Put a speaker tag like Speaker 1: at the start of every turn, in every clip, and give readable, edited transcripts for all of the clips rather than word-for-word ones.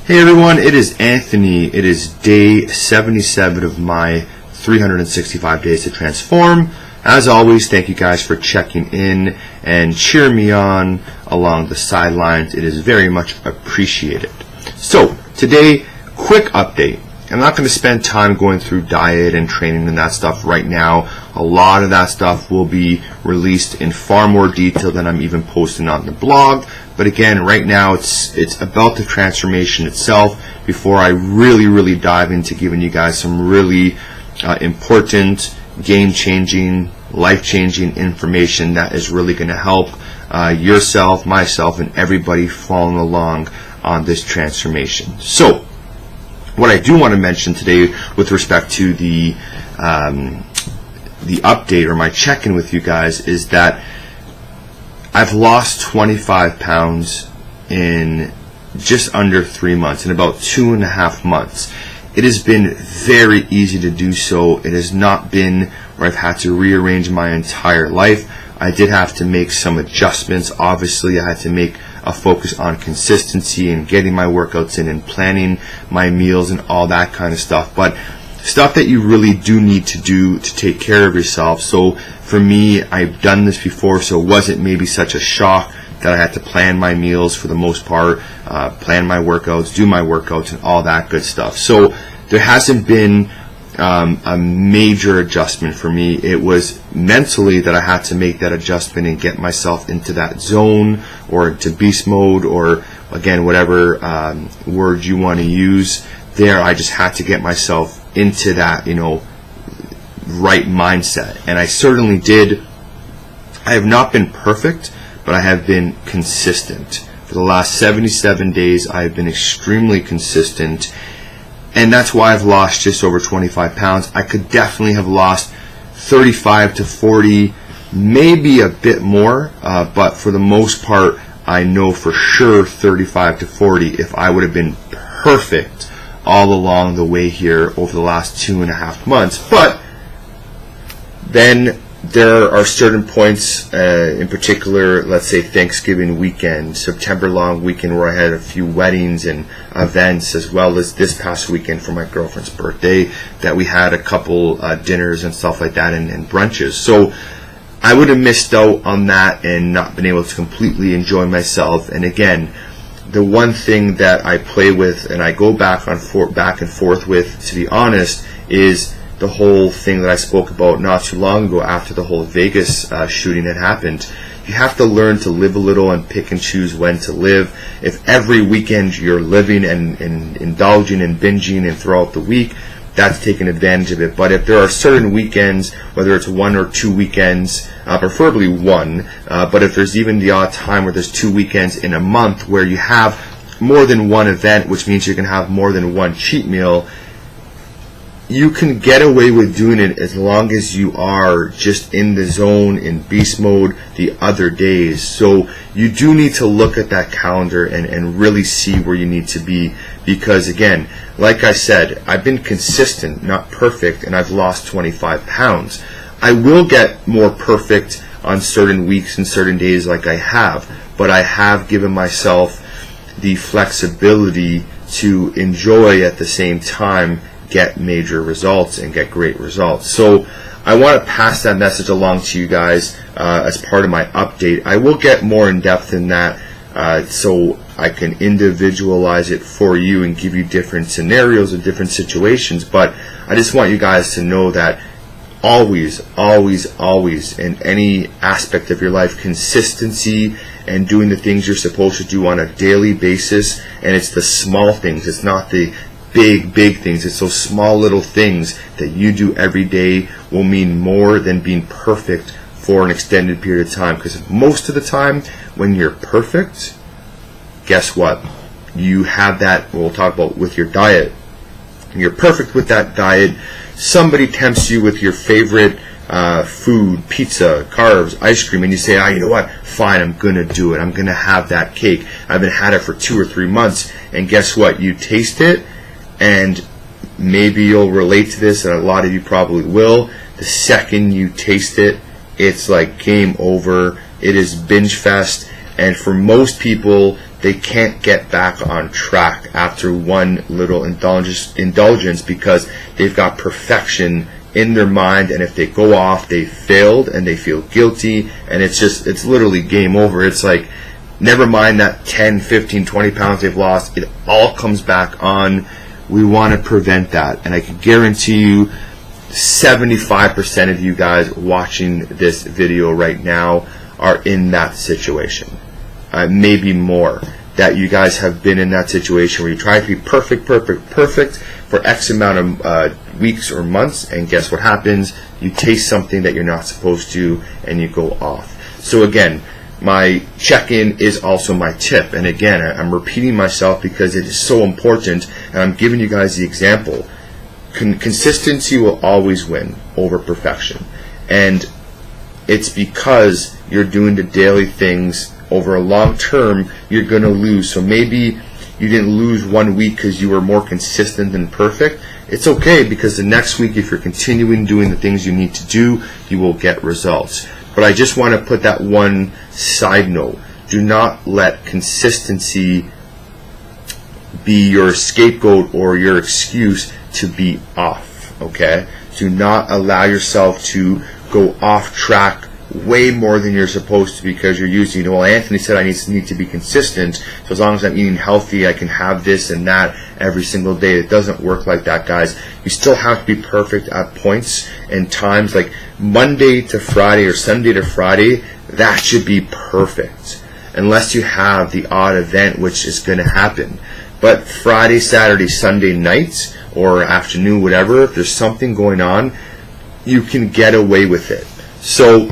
Speaker 1: Hey everyone, it is Anthony. It is day 77 of my 365 days to transform. As always, thank you guys for checking in and cheering me on along the sidelines. It is very much appreciated. So today, quick update. I'm not going to spend time going through diet and training and that stuff right now. A lot of that stuff will be released in far more detail than I'm even posting on the blog. But again, right now it's about the transformation itself before I really dive into giving you guys some really important, game-changing, life-changing information that is really going to help yourself, myself, and everybody following along on this transformation. So, what I do want to mention today with respect to the update or my check-in with you guys is that I've lost 25 pounds in just under 3 months, in about 2.5 months. It has been very easy to do so. It has not been where I've had to rearrange my entire life. I did have to make some adjustments. Obviously, I had to make a focus on consistency and getting my workouts in and planning my meals and all that kind of stuff. But stuff that you really do need to do to take care of yourself. So for me, I've done this before, so it wasn't maybe such a shock that I had to plan my meals for the most part, plan my workouts, do my workouts, and all that good stuff. So there hasn't been a major adjustment for me. It was mentally that I had to make that adjustment and get myself into that zone or into beast mode, or again, whatever word you want to use there. I just had to get myself into that, right mindset, and I certainly did. I have not been perfect, but I have been consistent. For the last 77 days, I have been extremely consistent, and that's why I've lost just over 25 pounds. I could definitely have lost 35 to 40, maybe a bit more, but for the most part, I know for sure 35 to 40 if I would have been perfect all along the way here over the last 2.5 months. But then there are certain points, in particular, let's say Thanksgiving weekend, September long weekend, where I had a few weddings and events, as well as this past weekend for my girlfriend's birthday, that we had a couple dinners and stuff like that, and brunches. So I would have missed out on that and not been able to completely enjoy myself. And again, the one thing that I play with and I go back and forth with, to be honest, is the whole thing that I spoke about not too long ago after the whole Vegas shooting had happened. You have to learn to live a little and pick and choose when to live. If every weekend you're living and indulging and binging and throughout the week, that's taking advantage of it. But if there are certain weekends, whether it's 1 or 2 weekends, preferably one, but if there's even the odd time where there's 2 weekends in a month where you have more than one event, which means you can have more than one cheat meal, you can get away with doing it as long as you are just in the zone, in beast mode, the other days. So you do need to look at that calendar and really see where you need to be, because again, like I said, I've been consistent, not perfect, and I've lost 25 pounds. I will get more perfect on certain weeks and certain days like I have, but I have given myself the flexibility to enjoy at the same time, get major results and get great results. So I want to pass that message along to you guys as part of my update. I will get more in depth in that so I can individualize it for you and give you different scenarios and different situations, but I just want you guys to know that always in any aspect of your life, consistency and doing the things you're supposed to do on a daily basis, and it's the small things, it's not the big things, it's those small little things that you do every day will mean more than being perfect for an extended period of time. Because most of the time when you're perfect, guess what, you have that, we'll talk about with your diet, you're perfect with that diet, somebody tempts you with your favorite food, pizza, carbs, ice cream, and you say, you know what, fine, I'm gonna do it, I'm gonna have that cake, I haven't had it for 2 or 3 months, and guess what, you taste it, and maybe you'll relate to this, and a lot of you probably will, the second you taste it, it's like game over, it is binge fest, and for most people, they can't get back on track after one little indulgence because they've got perfection in their mind, and if they go off, they failed and they feel guilty, and it's literally game over. It's like, never mind that 10, 15, 20 pounds they've lost, it all comes back on. We want to prevent that, and I can guarantee you 75% of you guys watching this video right now are in that situation. Maybe more, that you guys have been in that situation where you try to be perfect for X amount of weeks or months, and guess what happens? You taste something that you're not supposed to, and you go off. So again, my check-in is also my tip, and again, I'm repeating myself because it is so important, and I'm giving you guys the example. Consistency will always win over perfection, and it's because you're doing the daily things. Over a long term, you're going to lose. So maybe you didn't lose 1 week because you were more consistent than perfect. It's okay, because the next week, if you're continuing doing the things you need to do, you will get results. But I just want to put that one side note. Do not let consistency be your scapegoat or your excuse to be off, okay? Do not allow yourself to go off track way more than you're supposed to, because you're using, well, Anthony said I need to be consistent, so as long as I'm eating healthy, I can have this and that every single day. It doesn't work like that, guys. You still have to be perfect at points and times, like Monday to Friday or Sunday to Friday. That should be perfect, unless you have the odd event, which is going to happen. But Friday, Saturday, Sunday nights or afternoon, whatever, if there's something going on, you can get away with it. So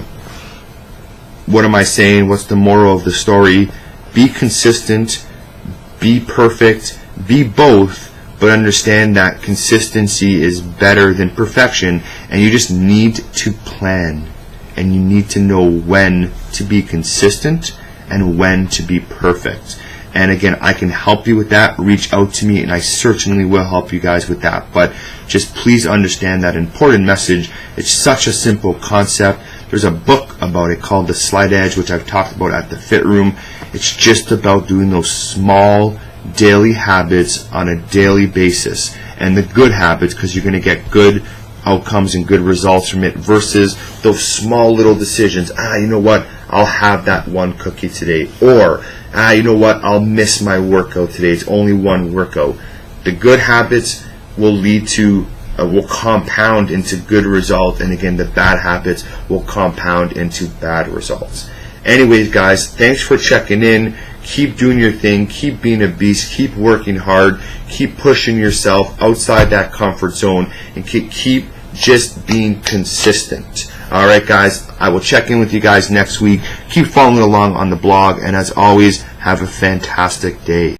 Speaker 1: what am I saying? What's the moral of the story? Be consistent, be perfect, be both, but understand that consistency is better than perfection, and you just need to plan, and you need to know when to be consistent and when to be perfect. And again, I can help you with that. Reach out to me, and I certainly will help you guys with that. But just please understand that important message. It's such a simple concept. There's a book about it called The Slight Edge, which I've talked about at the Fit Room. It's just about doing those small daily habits on a daily basis, and the good habits, because you're going to get good outcomes and good results from it, versus those small little decisions. You know what? I'll have that one cookie today. Or, you know what? I'll miss my workout today. It's only one workout. The good habits will lead to will compound into good results, and again, the bad habits will compound into bad results. Anyways, guys, thanks for checking in. Keep doing your thing, keep being a beast, keep working hard, keep pushing yourself outside that comfort zone, and keep just being consistent. Alright, guys, I will check in with you guys next week. Keep following along on the blog, and as always, have a fantastic day.